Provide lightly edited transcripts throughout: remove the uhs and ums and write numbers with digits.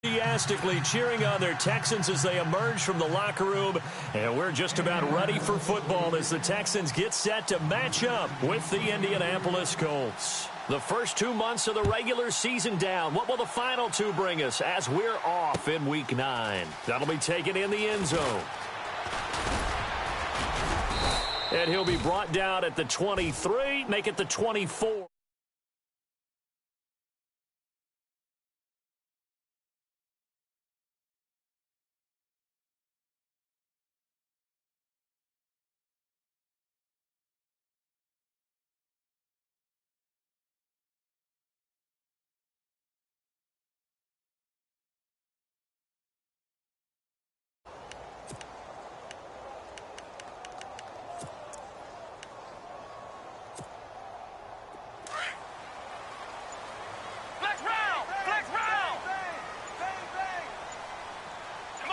Enthusiastically cheering on their Texans as they emerge from the locker room. And we're just about ready for football as the Texans get set to match up with the Indianapolis Colts. The first 2 months of the regular season down. What will the final two bring us as we're off in Week 9? That'll be taken in the end zone. And he'll be brought down at the 23, make it the 24.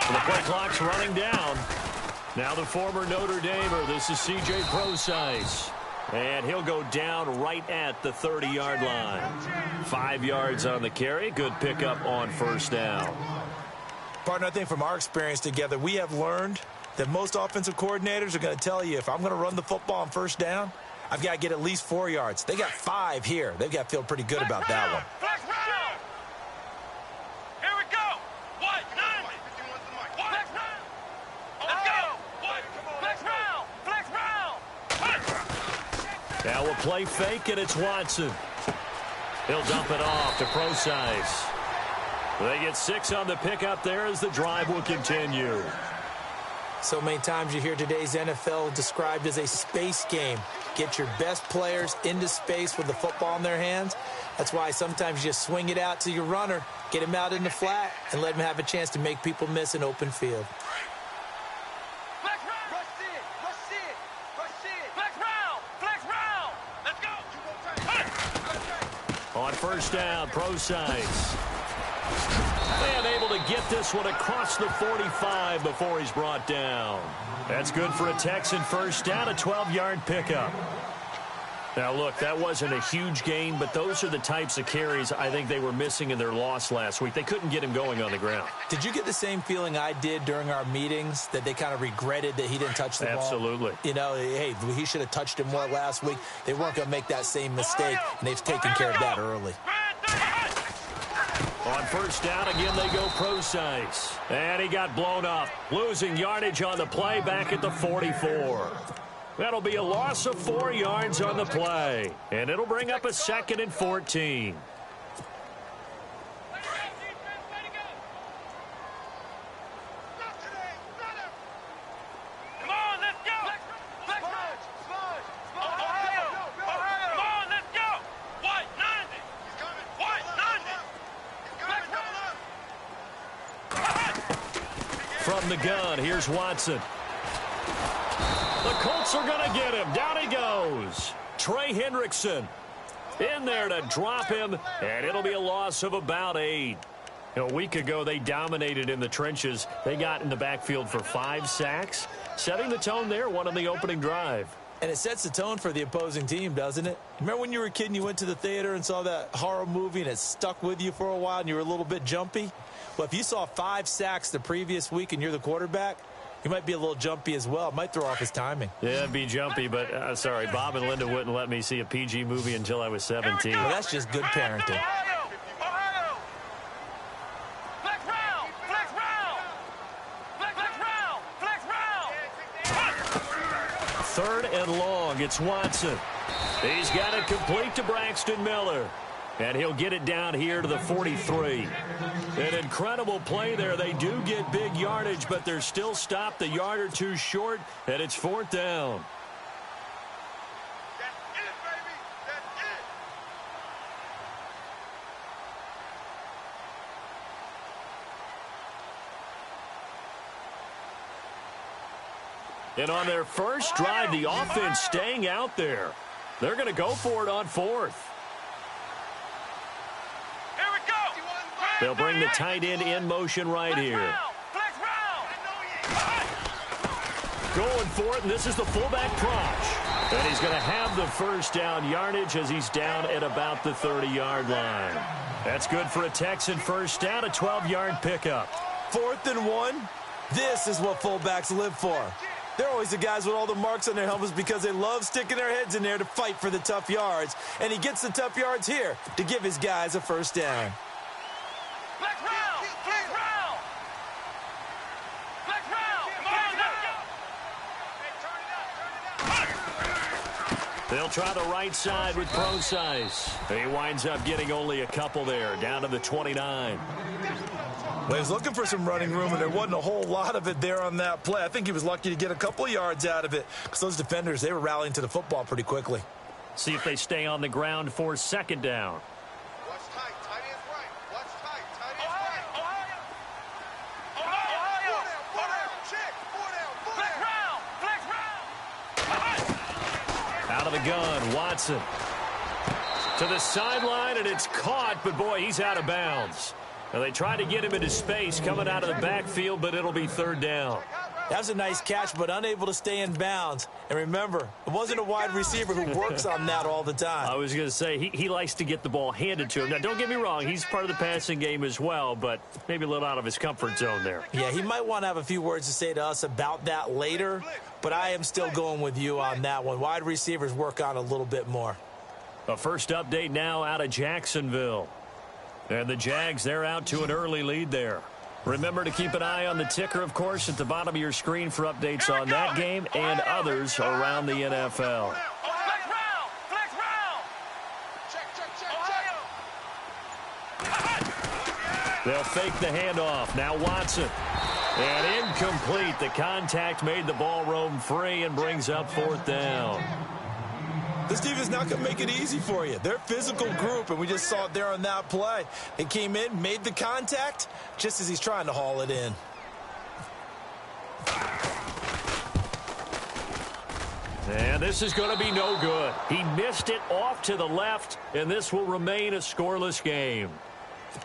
The play clock's running down. Now the former Notre Damer, this is C.J. Procise. And he'll go down right at the 30-yard line. 5 yards on the carry. Good pickup on first down. Partner, I think from our experience together, we have learned that most offensive coordinators are going to tell you, if I'm going to run the football on first down, I've got to get at least 4 yards. They got 5 here. They've got to feel pretty good about that one. Now we'll play fake, and it's Watson. He'll dump it off to Procise. They get 6 on the pickup there as the drive will continue. So many times you hear today's NFL described as a space game. Get your best players into space with the football in their hands. That's why sometimes you just swing it out to your runner, get him out in the flat, and let him have a chance to make people miss an open field. On first down, Procise. And able to get this one across the 45 before he's brought down. That's good for a Texan first down, a 12-yard pickup. Now, look, that wasn't a huge gain, but those are the types of carries I think they were missing in their loss last week. They couldn't get him going on the ground. Did you get the same feeling I did during our meetings, that they kind of regretted that he didn't touch the ball? Absolutely. You know, hey, he should have touched it more last week. They weren't going to make that same mistake, and they've taken care of that early. On first down, again, they go Procise. And he got blown up, losing yardage on the play back at the 44. That'll be a loss of 4 yards on the play. And it'll bring up a 2nd and 14. From the gun, here's Watson. The Colts are going to get him. Down he goes. Trey Hendrickson in there to drop him, and it'll be a loss of about 8. A week ago, they dominated in the trenches. They got in the backfield for 5 sacks, setting the tone there, one on the opening drive. And it sets the tone for the opposing team, doesn't it? Remember when you were a kid and you went to the theater and saw that horror movie and it stuck with you for a while and you were a little bit jumpy? Well, if you saw 5 sacks the previous week and you're the quarterback, he might be a little jumpy as well. It might throw off his timing. Yeah, it'd be jumpy, but sorry, Bob and Linda wouldn't let me see a PG movie until I was 17. Well, that's just good parenting. Third and long, it's Watson. He's got it complete to Braxton Miller. And he'll get it down here to the 43. An incredible play there. They do get big yardage, but they're still stopped a yard or two short, and it's 4th down. That's it, baby. That's it. And on their first drive, the offense staying out there. They're going to go for it on 4th. They'll bring the tight end in motion right here. Going for it, and this is the fullback Proch. And he's going to have the first down yardage as he's down at about the 30-yard line. That's good for a Texan first down, a 12-yard pickup. 4th and 1. This is what fullbacks live for. They're always the guys with all the marks on their helmets because they love sticking their heads in there to fight for the tough yards. And he gets the tough yards here to give his guys a first down. Flex round! Flex round! Flex round! Come on, now! They'll try the right side with Procise. He winds up getting only a couple there, down to the 29. Well, he was looking for some running room, and there wasn't a whole lot of it there on that play. I think he was lucky to get a couple yards out of it because those defenders, they were rallying to the football pretty quickly. See if they stay on the ground for second down. Watch tight. Tight end's right. Watch tight. Tight end's right. Ohio! Four down. Check. Four down. Out of the gun, Watson. To the sideline, and it's caught, but boy, he's out of bounds. Now, they tried to get him into space coming out of the backfield, but it'll be third down. That was a nice catch, but unable to stay in bounds. And remember, it wasn't a wide receiver who works on that all the time. I was going to say, he likes to get the ball handed to him. Now, don't get me wrong, he's part of the passing game as well, but maybe a little out of his comfort zone there. Yeah, he might want to have a few words to say to us about that later, but I am still going with you on that one. Wide receivers work on a little bit more. A first update now out of Jacksonville. And the Jags, they're out to an early lead there. Remember to keep an eye on the ticker, of course, at the bottom of your screen for updates on that game and others around the NFL. Flex round! Flex round! Check. They'll fake the handoff. Now Watson. And incomplete. The contact made the ball roam free and brings up fourth down. This team is not going to make it easy for you. They're a physical group, and we just saw it there on that play. They came in, made the contact, just as he's trying to haul it in. And this is going to be no good. He missed it off to the left, and this will remain a scoreless game.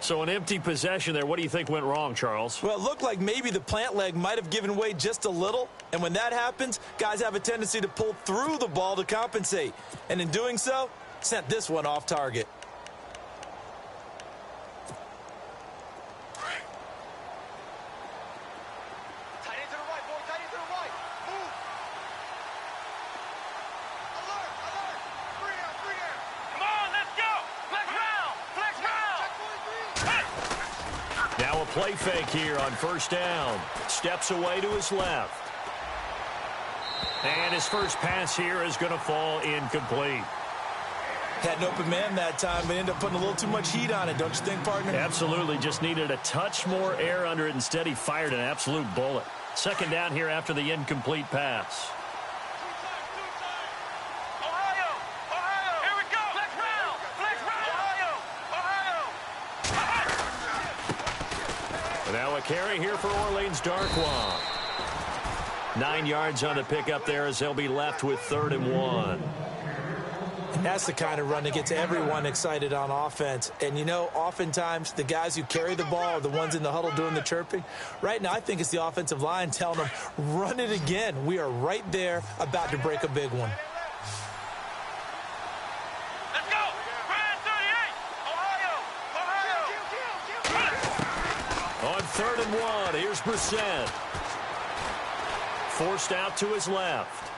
So an empty possession there. What do you think went wrong, Charles? Well, it looked like maybe the plant leg might have given way just a little. And when that happens, guys have a tendency to pull through the ball to compensate. And in doing so, sent this one off target. Tight end to the right, boy. Tight end to the right. Move. Alert. Alert. Three down. Come on, let's go! Flex round! Flex round! Check 43. Now a play fake here on first down. Steps away to his left. And his first pass here is going to fall incomplete. Had an open man that time, but ended up putting a little too much heat on it, don't you think, partner? Absolutely. Just needed a touch more air under it. Instead, he fired an absolute bullet. Second down here after the incomplete pass. Ohio! Ohio! Here we go! Flex round! Flex round! Ohio! Ohio! Now a carry here for Orleans Darkwa. 9 yards on the pickup there as they'll be left with 3rd and 1. That's the kind of run that gets everyone excited on offense. And, you know, oftentimes the guys who carry the ball are the ones in the huddle doing the chirping. Right now, I think it's the offensive line telling them, run it again. We are right there about to break a big one. Let's go! Brand 38! Ohio! Ohio! On 3rd and 1, here's Brissett. Forced out to his left.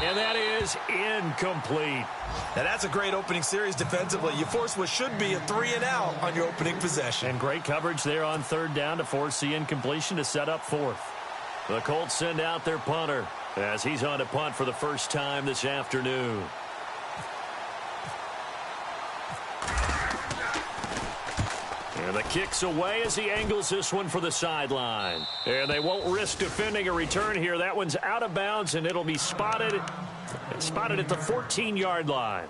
And that is incomplete. Now, that's a great opening series defensively. You force what should be a 3-and-out on your opening possession. And great coverage there on 3rd down to force the incompletion to set up 4th. The Colts send out their punter as he's on to punt for the first time this afternoon. And the kick's away as he angles this one for the sideline. And they won't risk defending a return here. That one's out of bounds, and it'll be spotted at the 14-yard line.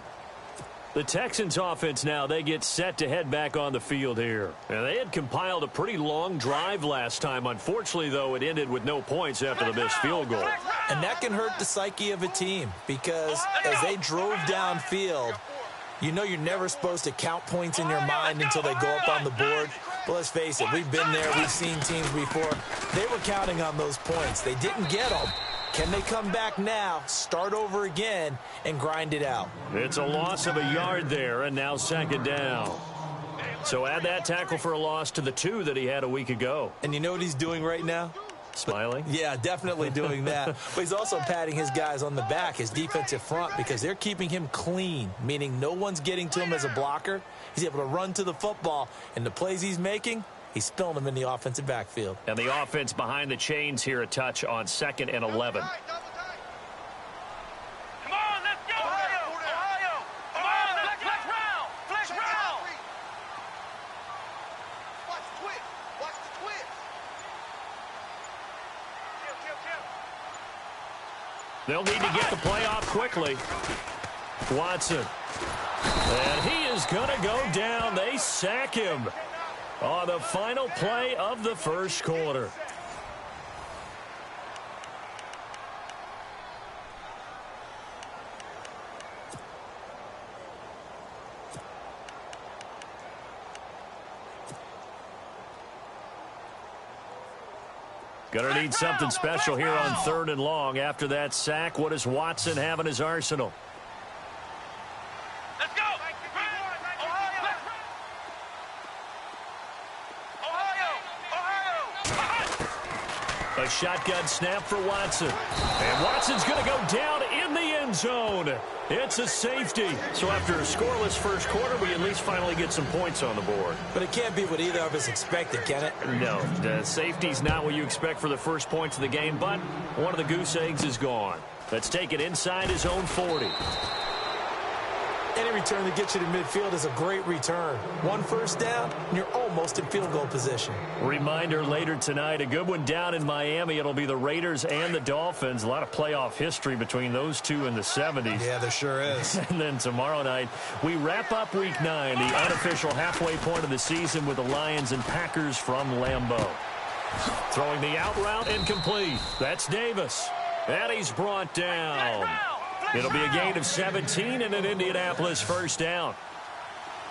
The Texans offense now, they get set to head back on the field here. And they had compiled a pretty long drive last time. Unfortunately, though, it ended with no points after the missed field goal. And that can hurt the psyche of a team because as they drove downfield, you know you're never supposed to count points in your mind until they go up on the board. But let's face it, we've been there. We've seen teams before. They were counting on those points. They didn't get them. Can they come back now, start over again, and grind it out? It's a loss of a yard there, and now second down. So add that tackle for a loss to the 2 that he had a week ago. And you know what he's doing right now? Smiling? Yeah, definitely doing that. But he's also patting his guys on the back, his defensive front, because they're keeping him clean, meaning no one's getting to him as a blocker. He's able to run to the football, and the plays he's making, he's spilling them in the offensive backfield. And the offense behind the chains here, a touch on 2nd and 11. Come on, let's go, Ohio! Ohio! Come on, flex round! Flex round! Watch the twist. Watch the twist. They'll need to get the play off quickly. Watson. And he is going to go down. They sack him on the final play of the first quarter. Going to need something special here on 3rd and long. After that sack, what does Watson have in his arsenal? Let's go! Ohio! Ohio! A shotgun snap for Watson. And Watson's going to go down in the end zone. It's a safety. So after a scoreless first quarter, we at least finally get some points on the board. But it can't be what either of us expected, can it? No, the safety's not what you expect for the first points of the game, but one of the goose eggs is gone. Let's take it inside his own 40. Any return that gets you to midfield is a great return. 1 first down, and you're almost in field goal position. Reminder later tonight, a good one down in Miami. It'll be the Raiders and the Dolphins. A lot of playoff history between those two in the 70s. Yeah, there sure is. And then tomorrow night, we wrap up Week 9, the unofficial halfway point of the season with the Lions and Packers from Lambeau. Throwing the out route incomplete. That's Davis. And he's brought down. It'll be a gain of 17 and an Indianapolis first down.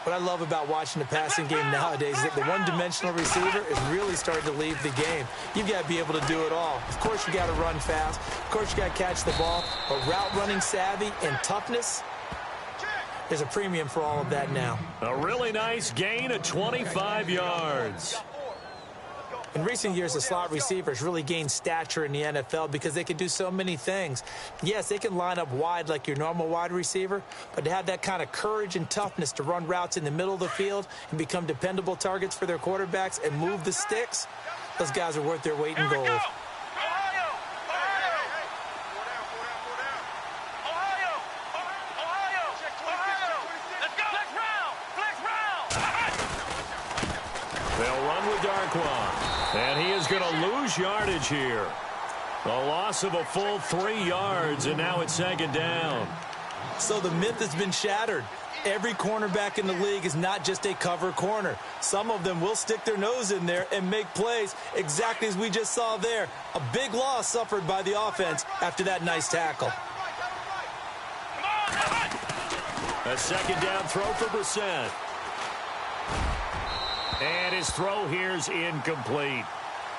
What I love about watching the passing game nowadays is that the one-dimensional receiver is really starting to leave the game. You've got to be able to do it all. Of course, you got to run fast. Of course, you got to catch the ball. But route running savvy and toughness, there's a premium for all of that now. A really nice gain of 25 yards. In recent years, the slot receivers really gained stature in the NFL because they can do so many things. Yes, they can line up wide like your normal wide receiver, but to have that kind of courage and toughness to run routes in the middle of the field and become dependable targets for their quarterbacks and move the sticks, those guys are worth their weight in gold. They'll run with Darquan. And he is going to lose yardage here. A loss of a full 3 yards, and now it's 2nd down. So the myth has been shattered. Every cornerback in the league is not just a cover corner. Some of them will stick their nose in there and make plays exactly as we just saw there. A big loss suffered by the offense after that nice tackle. A 2nd down throw for Brissett. And his throw here's incomplete.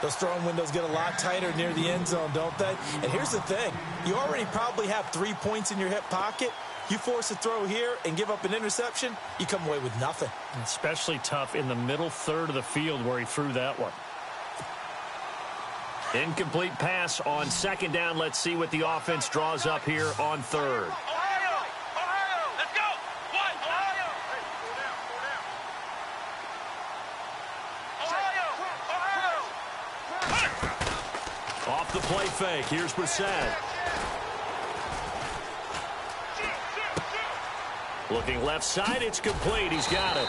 Those throwing windows get a lot tighter near the end zone, don't they? And here's the thing. You already probably have 3 points in your hip pocket. You force a throw here and give up an interception, you come away with nothing. Especially tough in the middle third of the field where he threw that one. Incomplete pass on 2nd down. Let's see what the offense draws up here on 3rd. Off the play fake. Here's Brissett. Looking left side. It's complete. He's got it.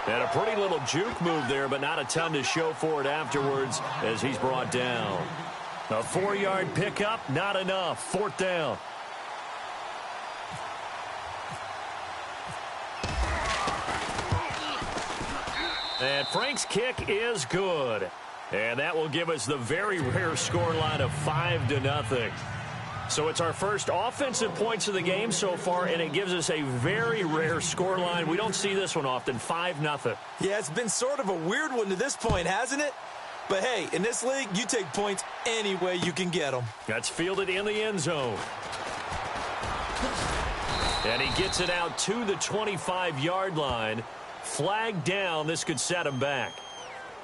And a pretty little juke move there, but not a ton to show for it afterwards as he's brought down. A 4-yard pickup, not enough. 4th down. And Frank's kick is good. And that will give us the very rare scoreline of 5-0. So it's our first offensive points of the game so far, and it gives us a very rare scoreline. We don't see this one often, 5-0. Yeah, it's been sort of a weird one to this point, hasn't it? But hey, in this league, you take points any way you can get them. That's fielded in the end zone. And he gets it out to the 25-yard line Flag down. This could set him back.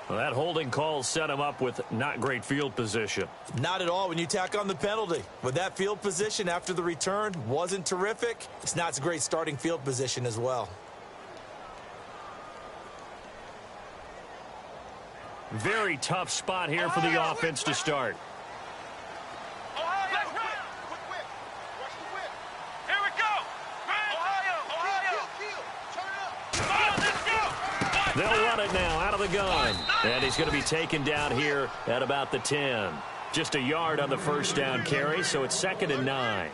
Well, that holding call set him up with not great field position. Not at all when you tack on the penalty. With that field position after the return wasn't terrific, it's not a great starting field position as well. Very tough spot here for the offense to start. They'll run it now out of the gun. And he's going to be taken down here at about the 10. Just a yard on the first down carry, so it's 2nd and 9.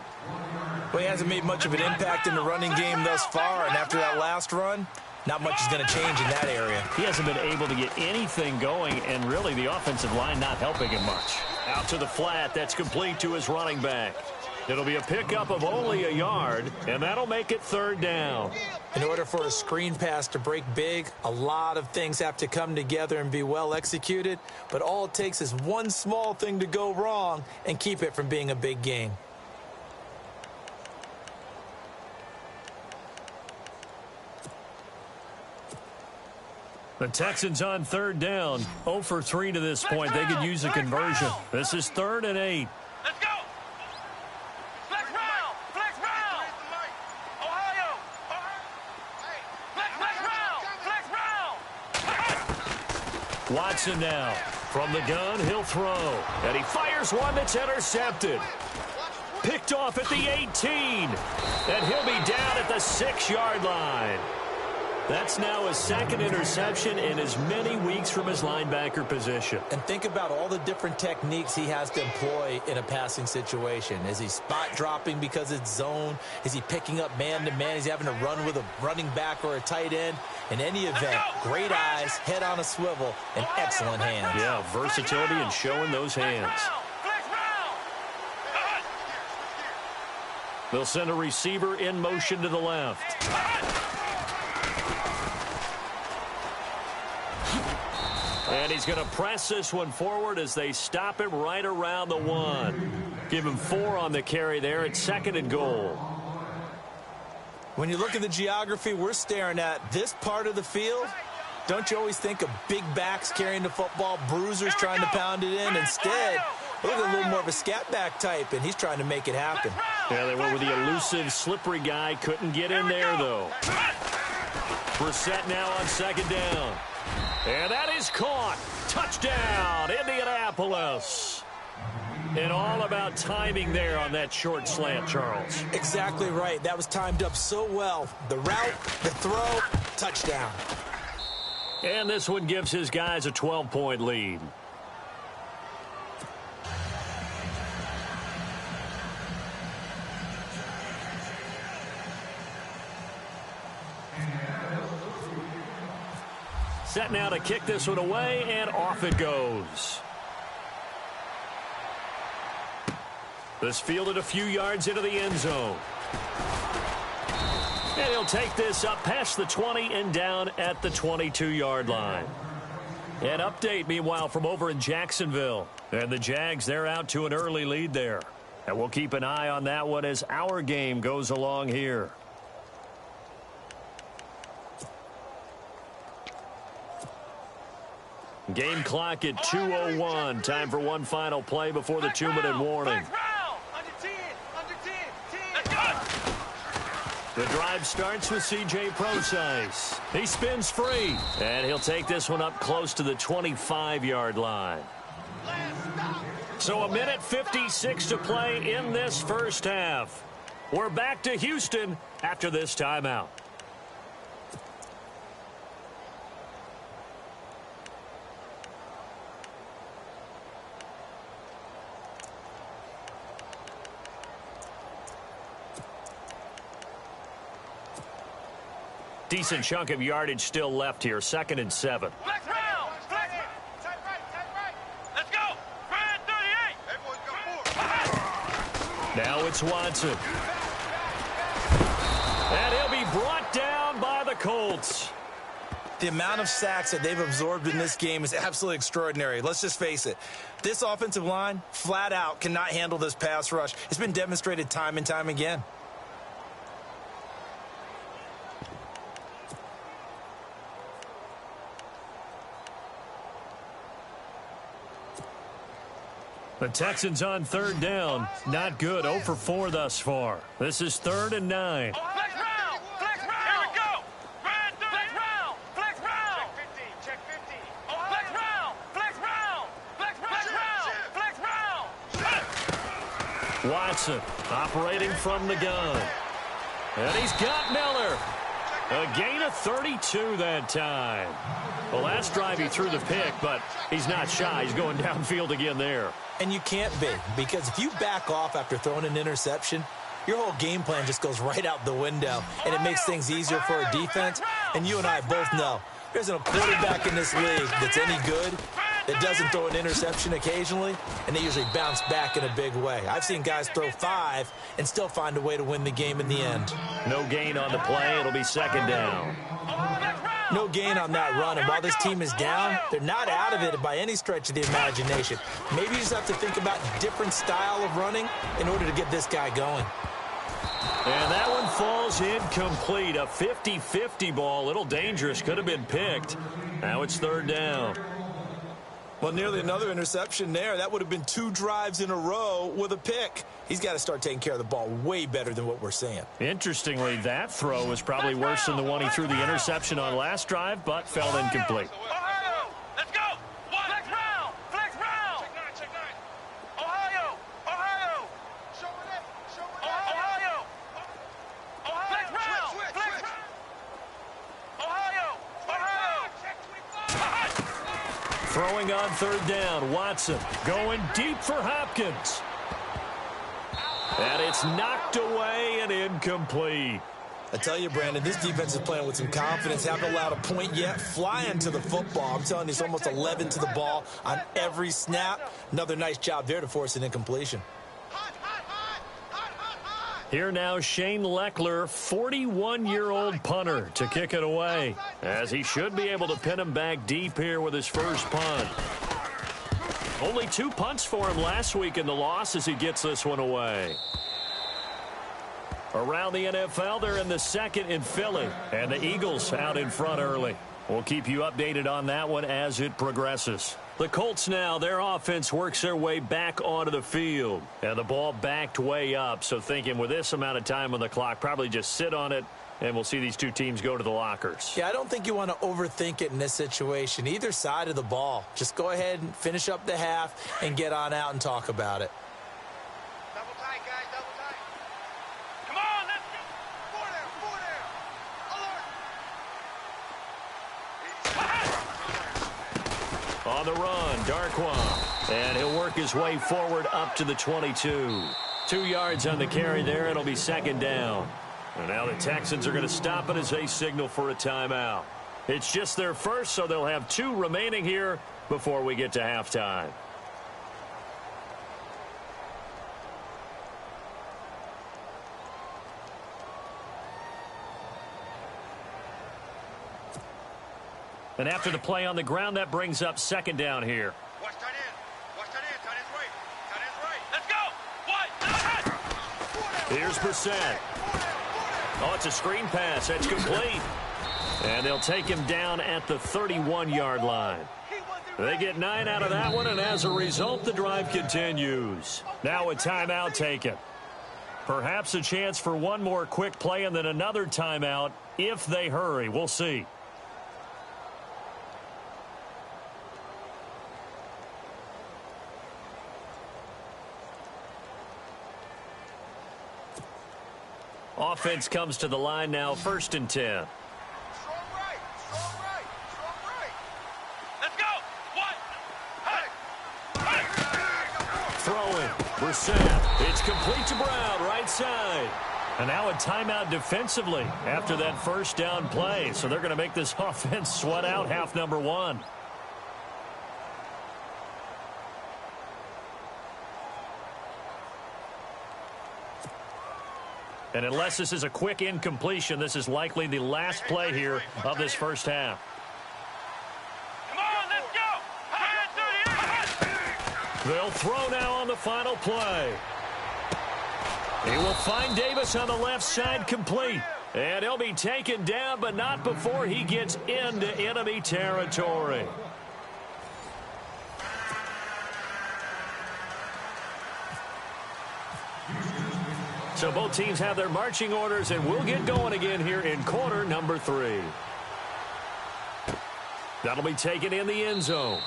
Well, he hasn't made much of an impact in the running game thus far, and after that last run, not much is going to change in that area. He hasn't been able to get anything going, and really the offensive line not helping him much. Out to the flat, that's complete to his running back. It'll be a pickup of only a yard, and that'll make it 3rd down. In order for a screen pass to break big, a lot of things have to come together and be well executed, but all it takes is one small thing to go wrong and keep it from being a big gain. The Texans on 3rd down, 0 for 3 to this point. They could use a conversion. This is 3rd and 8. Let's go. Flex round. Flex round. Ohio. Flex round. Watson now. From the gun, he'll throw. And he fires one that's intercepted. Picked off at the 18. And he'll be down at the 6-yard line. That's now his 2nd interception in as many weeks from his linebacker position. And think about all the different techniques he has to employ in a passing situation. Is he spot dropping because it's zone? Is he picking up man-to-man? Is he having to run with a running back or a tight end? In any event, great eyes, head on a swivel, and excellent hands. Yeah, versatility and showing those hands. They'll send a receiver in motion to the left. And he's going to press this one forward as they stop him right around the 1. Give him 4 on the carry there. It's 2nd and goal. When you look at the geography we're staring at, this part of the field, don't you always think of big backs carrying the football, bruisers trying to pound it in? Instead, look at a little more of a scat back type, and he's trying to make it happen. Yeah, they went with the elusive, slippery guy. Couldn't get in there, though. Brissett now on 2nd down. And that is caught. Touchdown, Indianapolis. And all about timing there on that short slant, Charles. Exactly right. That was timed up so well. The route, the throw, touchdown. And this one gives his guys a 12-point lead. Set now to kick this one away, and off it goes. This fielded a few yards into the end zone. And he'll take this up past the 20 and down at the 22-yard line. An update, meanwhile, from over in Jacksonville. And the Jags, they're out to an early lead there. And we'll keep an eye on that one as our game goes along here. Game clock at 2:01. Time for one final play before the 2-minute warning. The drive starts with C.J. Procise. He spins free, and he'll take this one up close to the 25-yard line. So 1:56 to play in this first half. We're back to Houston after this timeout. Decent chunk of yardage still left here. 2nd and 7. Flex round. Flex. Tight right. Let's go. Ryan 38. Now it's Watson. And he'll be brought down by the Colts. The amount of sacks that they've absorbed in this game is absolutely extraordinary. Let's just face it. This offensive line, flat out, cannot handle this pass rush. It's been demonstrated time and time again. The Texans on third down. Not good. 0 for 4 thus far. This is 3rd and 9. Flex round! Flex round! Here we go! Flex round! Flex round! Check 50. Flex round! Flex round! Flex round! Flex round! Watson operating from the gun. And he's got Miller. A gain of 32 that time. The last drive he threw the pick, but he's not shy. He's going downfield again there. And you can't be, because if you back off after throwing an interception, your whole game plan just goes right out the window, and it makes things easier for a defense. And you and I both know there isn't a quarterback in this league that's any good that doesn't throw an interception occasionally, and they usually bounce back in a big way. I've seen guys throw 5 and still find a way to win the game in the end. No gain on the play. It'll be 2nd down. No gain on that run, and while this team is down, they're not out of it by any stretch of the imagination. Maybe you just have to think about a different style of running in order to get this guy going. And that one falls incomplete. A 50-50 ball. A little dangerous. Could have been picked. Now it's 3rd down. Well, nearly another interception there. That would have been 2 drives in a row with a pick. He's got to start taking care of the ball way better than what we're seeing. Interestingly, that throw was probably worse than the one he threw the interception on last drive, but fell incomplete. Ohio! Let's go! Flex round! Flex round! Check 9. Ohio! Ohio! Show it. Ohio! Flex round! Switch. Flex round! Ohio! Ohio! Throwing on 3rd down, Watson going deep for Hopkins. And it's knocked away and incomplete. I tell you, Brandon, this defense is playing with some confidence. Haven't allowed a point yet. Flying to the football. I'm telling you, it's almost 11 to the ball on every snap. Another nice job there to force an incompletion. Hot. Here now, Shane Leckler, 41-year-old punter, to kick it away, as he should be able to pin him back deep here with his first punt. Only 2 punts for him last week in the loss as he gets this one away. Around the NFL, they're in the 2nd in Philly, and the Eagles out in front early. We'll keep you updated on that one as it progresses. The Colts now, their offense works their way back onto the field. And the ball backed way up, so thinking with this amount of time on the clock, probably just sit on it, and we'll see these two teams go to the lockers. Yeah, I don't think you want to overthink it in this situation. Either side of the ball. Just go ahead and finish up the half and get on out and talk about it. Double tight, guys. Double tight. Come on, let's go! Four there. Alert. On the run, Darkwa. And he'll work his way forward up to the 22. 2 yards on the carry there. It'll be 2nd down. And now the Texans are going to stop it as they signal for a timeout. It's just their first, so they'll have 2 remaining here before we get to halftime. And after the play on the ground, that brings up 2nd down here. Watch tight end. Tight end's right. Tight end's right. Let's go! What? Here's Brissett. Oh, it's a screen pass. That's complete. And they'll take him down at the 31-yard line. They get 9 out of that one, and as a result, the drive continues. Now a timeout taken. Perhaps a chance for one more quick play and then another timeout if they hurry. We'll see. Offense comes to the line now, 1st and 10. Strong right. Let's go! What? Throwing, Brissett. It's complete to Brown, right side. And now a timeout defensively after that 1st down play. So they're going to make this offense sweat out half number 1. And unless this is a quick incompletion, this is likely the last play here of this first half. Come on, let's go! They'll throw now on the final play. He will find Davis on the left side, complete. And he'll be taken down, but not before he gets into enemy territory. So both teams have their marching orders, and we'll get going again here in quarter number 3. That'll be taken in the end zone.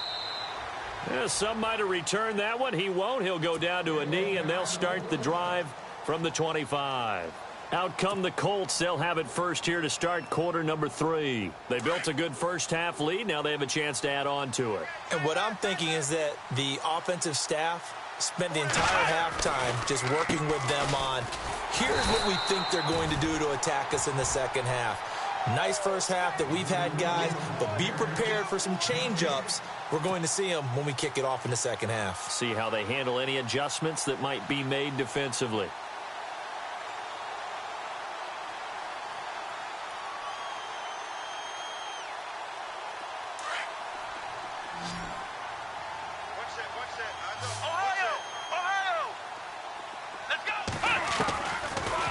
Yeah, some might have returned that one. He won't. He'll go down to a knee, and they'll start the drive from the 25. Out come the Colts. They'll have it first here to start quarter number 3. They built a good first-half lead. Now they have a chance to add on to it. And what I'm thinking is that the offensive staff spent the entire halftime just working with them on, here's what we think they're going to do to attack us in the second half. Nice first half that we've had, guys, but be prepared for some change-ups. We're going to see them when we kick it off in the second half. See how they handle any adjustments that might be made defensively.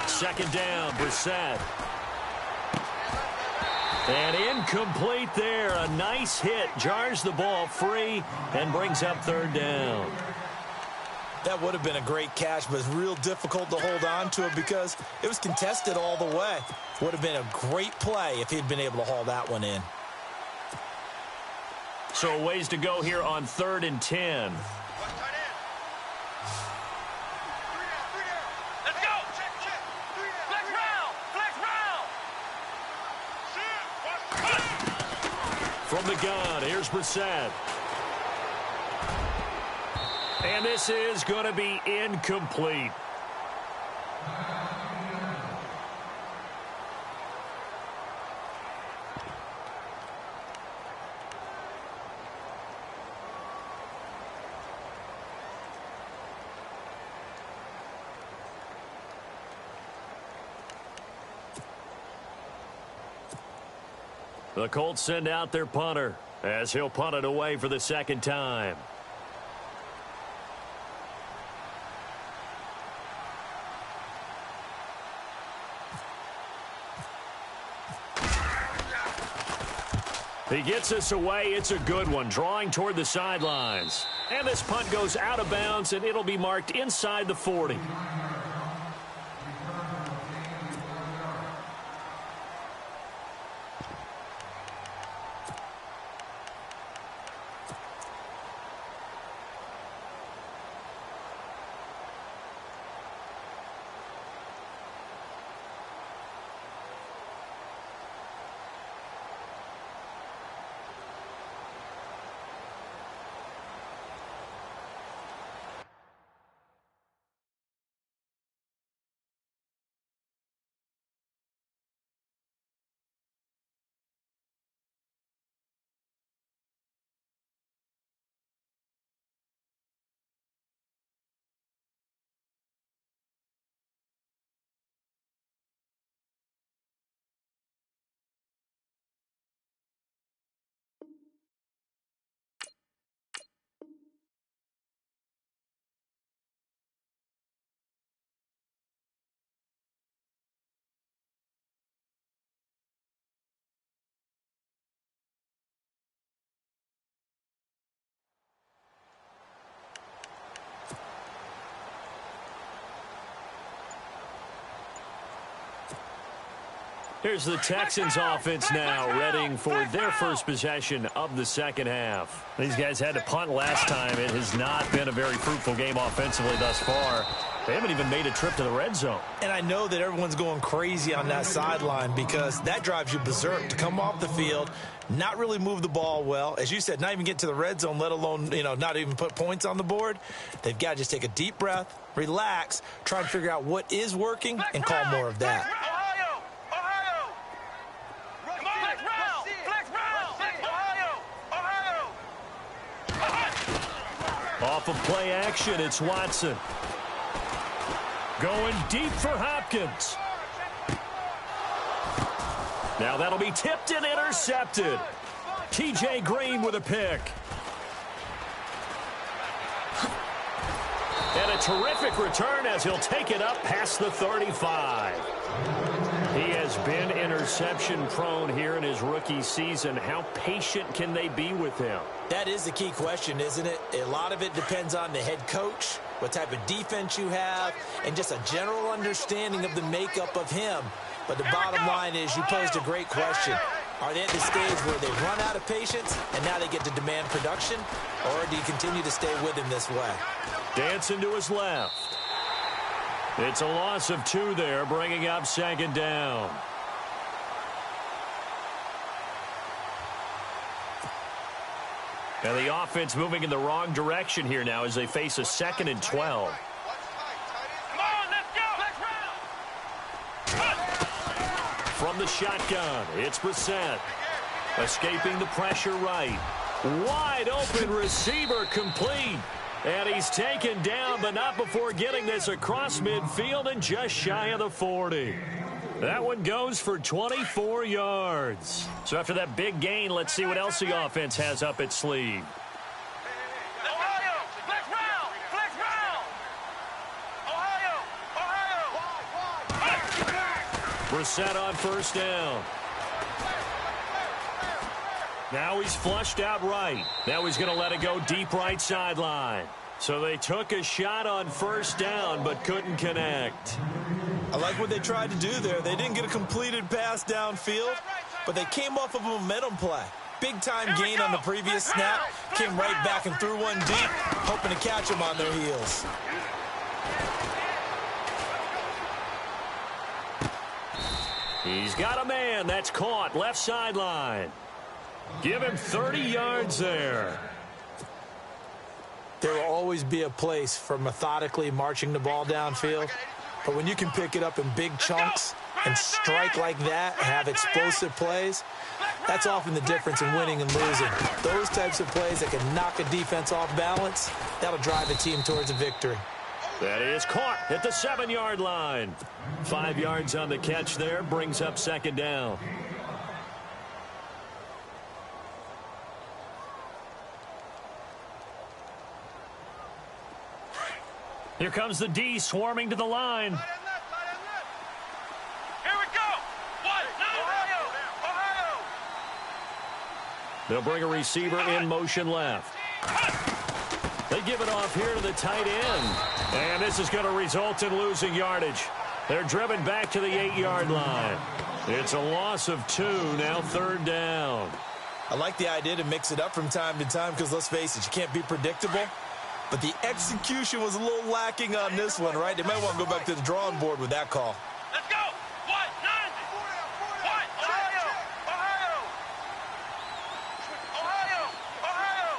Second down, Brissett. And incomplete there. A nice hit. Jars the ball free and brings up third down. That would have been a great catch, but it's real difficult to hold on to it because it was contested all the way. Would have been a great play if he'd been able to haul that one in. So a ways to go here on 3rd and 10. From the gun, here's Brissett. And this is going to be incomplete. The Colts send out their punter as he'll punt it away for the second time. He gets us away. It's a good one, drawing toward the sidelines. And this punt goes out of bounds, and it'll be marked inside the 40. Here's the Texans offense now, readying for their first possession of the second half. These guys had to punt last time. It has not been a very fruitful game offensively thus far. They haven't even made a trip to the red zone. And I know that everyone's going crazy on that sideline because that drives you berserk to come off the field, not really move the ball well. As you said, not even get to the red zone, let alone, not even put points on the board. They've got to just take a deep breath, relax, try and figure out what is working and call more of that. Off of play action, it's Watson. Going deep for Hopkins. Now that'll be tipped and intercepted. T.J. Green with a pick. And a terrific return as he'll take it up past the 35. He has been interception prone here in his rookie season. How patient can they be with him? That is the key question, isn't it? A lot of it depends on the head coach what type of defense you have, and just a general understanding of the makeup of him. But the bottom line is you posed a great question. Are they at the stage where they've run out of patience and now they get to demand production? Or do you continue to stay with him this way? Dancing to his left. It's a loss of 2 there, bringing up second down. And the offense moving in the wrong direction here now as they face a 2nd and 12. Come on, let's go. From the shotgun, it's Brissett. Escaping the pressure right. Wide open receiver complete. And he's taken down, but not before getting this across midfield and just shy of the 40. That one goes for 24 yards. So after that big gain, let's see what else the offense has up its sleeve. Ohio, flex round, flex round. Ohio. Brissett on first down. Now he's flushed out right. Now he's going to let it go deep right sideline. So they took a shot on first down but couldn't connect. I like what they tried to do there. They didn't get a completed pass downfield, but they came off of a momentum play. Big-time gain on the previous snap. Came right back and threw one deep, hoping to catch them on their heels. He's got a man. That's caught left sideline. Give him 30 yards there. There will always be a place for methodically marching the ball downfield, but when you can pick it up in big chunks and strike like that, have explosive plays, that's often the difference in winning and losing. Those types of plays that can knock a defense off balance, that'll drive a team towards a victory. That is caught at the 7-yard line. 5 yards on the catch there, brings up second down. Here comes the D swarming to the line. Here we go. Ohio. They'll bring a receiver in motion left. They give it off here to the tight end. And this is going to result in losing yardage. They're driven back to the 8-yard line. It's a loss of 2, now third down. I like the idea to mix it up from time to time because, let's face it, you can't be predictable. But the execution was a little lacking on this one, right? They might want to go back to the drawing board with that call. Let's go. Ohio.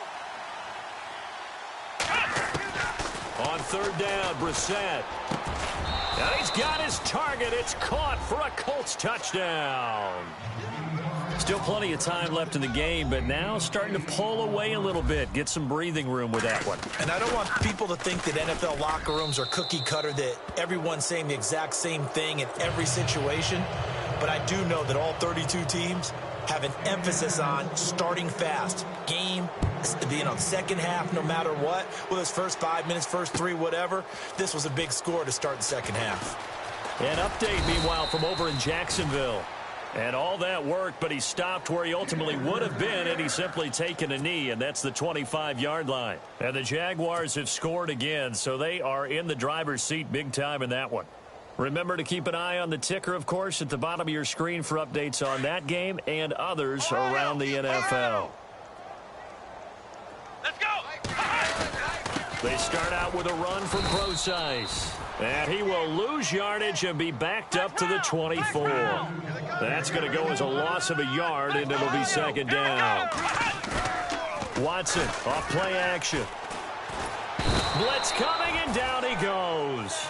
On third down, Brissett. And he's got his target. It's caught for a Colts touchdown. Still plenty of time left in the game, but now starting to pull away a little bit. Get some breathing room with that one. And I don't want people to think that NFL locker rooms are cookie cutter, that everyone's saying the exact same thing in every situation. But I do know that all 32 teams have an emphasis on starting fast. Game, second half, no matter what. Well, this first 5 minutes, first 3, whatever. This was a big score to start the second half. An update, meanwhile, from over in Jacksonville. And all that worked, but he stopped where he ultimately would have been, and he's simply taken a knee, and that's the 25-yard line. And the Jaguars have scored again, so they are in the driver's seat big time in that one. Remember to keep an eye on the ticker, of course, at the bottom of your screen for updates on that game and others around the NFL. Let's go. They start out with a run from Procise. And he will lose yardage and be backed up to the 24. That's going to go as a loss of a yard, and it'll be second down. Watson off play action. Blitz coming, and down he goes.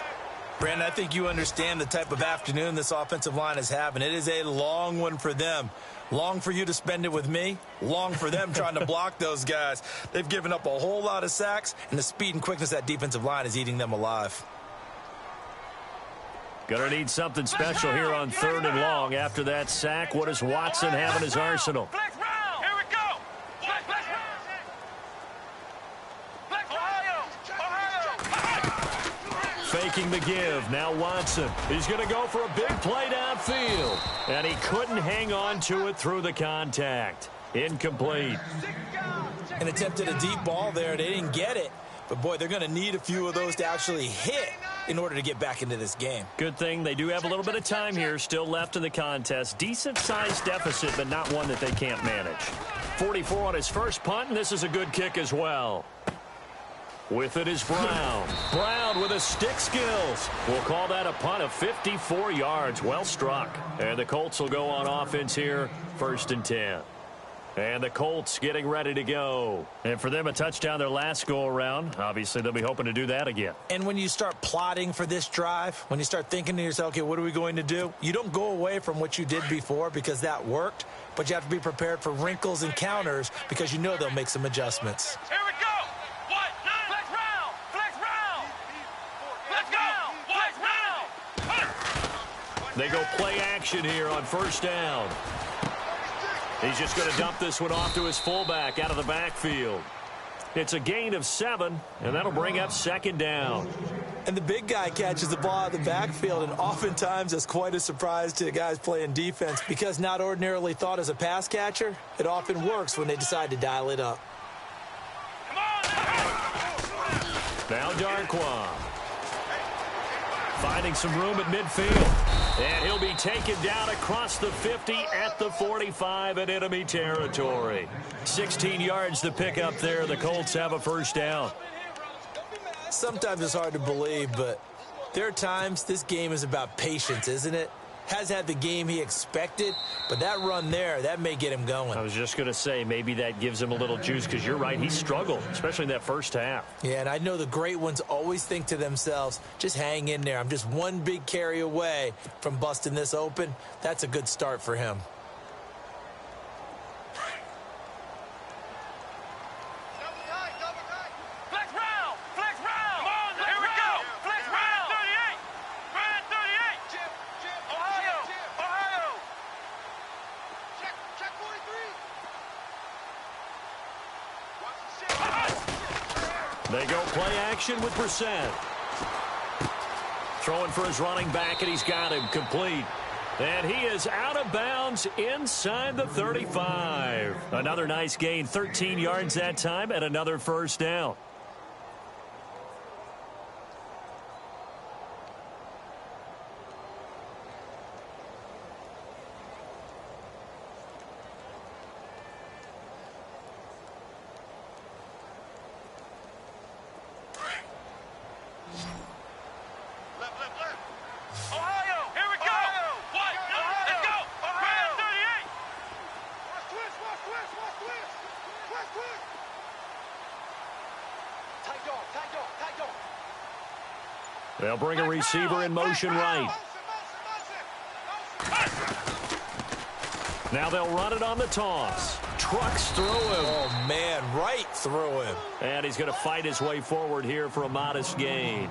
Brandon, I think you understand the type of afternoon this offensive line is having. It is a long one for them. Long for you to spend it with me. Long for them trying to block those guys. They've given up a whole lot of sacks, and the speed and quickness of that defensive line is eating them alive. Gonna need something special here on third and long. After that sack, what does Watson have in his arsenal? Flex round. Here we go. Flex round. Flex Ohio. Faking the give. Now Watson. He's going to go for a big play downfield. And he couldn't hang on to it through the contact. Incomplete. And attempted a deep ball there. They didn't get it. But, boy, they're going to need a few of those to actually hit in order to get back into this game. Good thing they do have a little bit of time here still left in the contest. Decent-sized deficit, but not one that they can't manage. 44 on his first punt, and this is a good kick as well. With it is Brown. Brown with his stick skills. We'll call that a punt of 54 yards. Well struck. And the Colts will go on offense here, 1st and 10. And the Colts getting ready to go. And for them, a touchdown their last go-around. Obviously, they'll be hoping to do that again. And when you start plotting for this drive, when you start thinking to yourself, okay, what are we going to do? You don't go away from what you did before because that worked, but you have to be prepared for wrinkles and counters because you know they'll make some adjustments. Here we go. What? Flex round. Flex round. Let's go. Flex round. They go play action here on 1st down. He's just going to dump this one off to his fullback out of the backfield. It's a gain of 7, and that'll bring up 2nd down. And the big guy catches the ball out of the backfield, and oftentimes it's quite a surprise to the guys playing defense because not ordinarily thought as a pass catcher, it often works when they decide to dial it up. Now Darquan. Finding some room at midfield. And he'll be taken down across the 50 at the 45 in enemy territory. 16 yards to pick up there. The Colts have a 1st down. Sometimes it's hard to believe, but there are times this game is about patience, isn't it? Has had the game he expected, but that run there, that may get him going. I was just going to say, maybe that gives him a little juice because you're right, he struggled, especially in that 1st half. Yeah, and I know the great ones always think to themselves, just hang in there. I'm just one big carry away from busting this open. That's a good start for him. They go play action with Brissett. Throwing for his running back, and he's got him complete. And he is out of bounds inside the 35. Another nice gain, 13 yards that time, and another 1st down. They'll bring a receiver in motion right. Now they'll run it on the toss. Trucks through him. Oh, man, right through him. And he's going to fight his way forward here for a modest gain.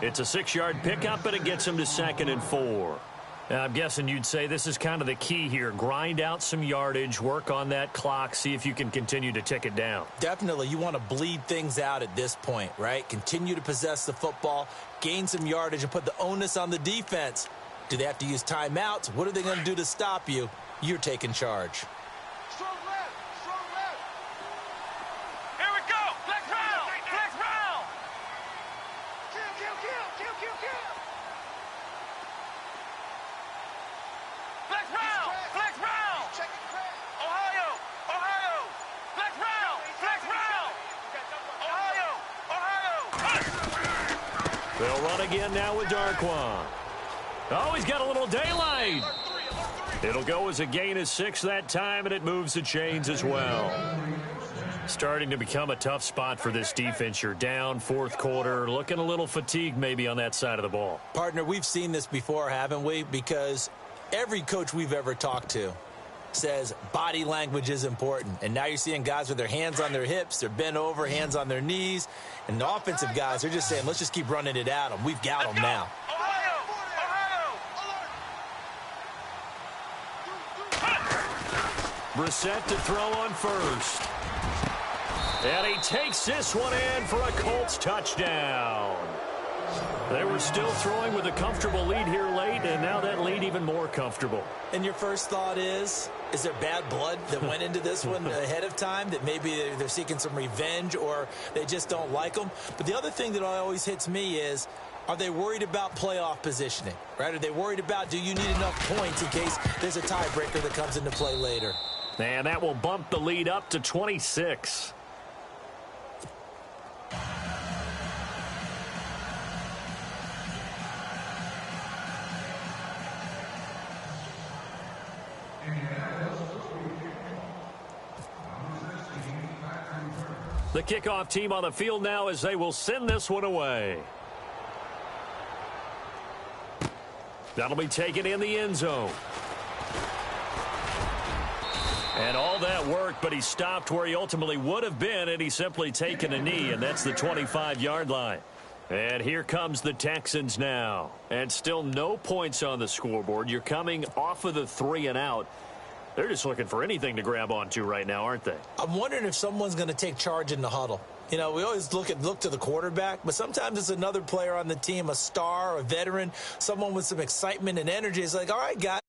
It's a 6-yard pickup, and it gets him to 2nd and 4. I'm guessing you'd say this is kind of the key here. Grind out some yardage, work on that clock, see if you can continue to tick it down. Definitely. You want to bleed things out at this point, right? Continue to possess the football, gain some yardage, and put the onus on the defense. Do they have to use timeouts? What are they going to do to stop you? You're taking charge. Strong left. Strong left. Here we go. Flex round. Flex round. Kill. Flex round. Flex round. Checking crack. Ohio. Flex round. Flex round. Ohio. They'll run again now with Darquan. Oh, he's got a little daylight. It'll go as a gain of 6 that time, and it moves the chains as well. Starting to become a tough spot for this defense. You're down 4th quarter, looking a little fatigued maybe on that side of the ball. Partner, we've seen this before, haven't we? Because every coach we've ever talked to says body language is important. And now you're seeing guys with their hands on their hips, they're bent over, hands on their knees. And the offensive guys are just saying, let's just keep running it at them. We've got them now. Brissett to throw on 1st. And he takes this one in for a Colts touchdown. They were still throwing with a comfortable lead here late, and now that lead even more comfortable. And your first thought is there bad blood that went into this one ahead of time, that maybe they're seeking some revenge or they just don't like them? But the other thing that always hits me is, are they worried about playoff positioning, right? Are they worried about, do you need enough points in case there's a tiebreaker that comes into play later? And that will bump the lead up to 26. The kickoff team on the field now as they will send this one away. That'll be taken in the end zone. And all that worked, but he stopped where he ultimately would have been, and he's simply taken a knee, and that's the 25-yard line. And here comes the Texans now. And still no points on the scoreboard. You're coming off of the 3 and out. They're just looking for anything to grab onto right now, aren't they? I'm wondering if someone's going to take charge in the huddle. You know, we always look to the quarterback, but sometimes it's another player on the team, a star, a veteran, someone with some excitement and energy. It's like, all right, guys.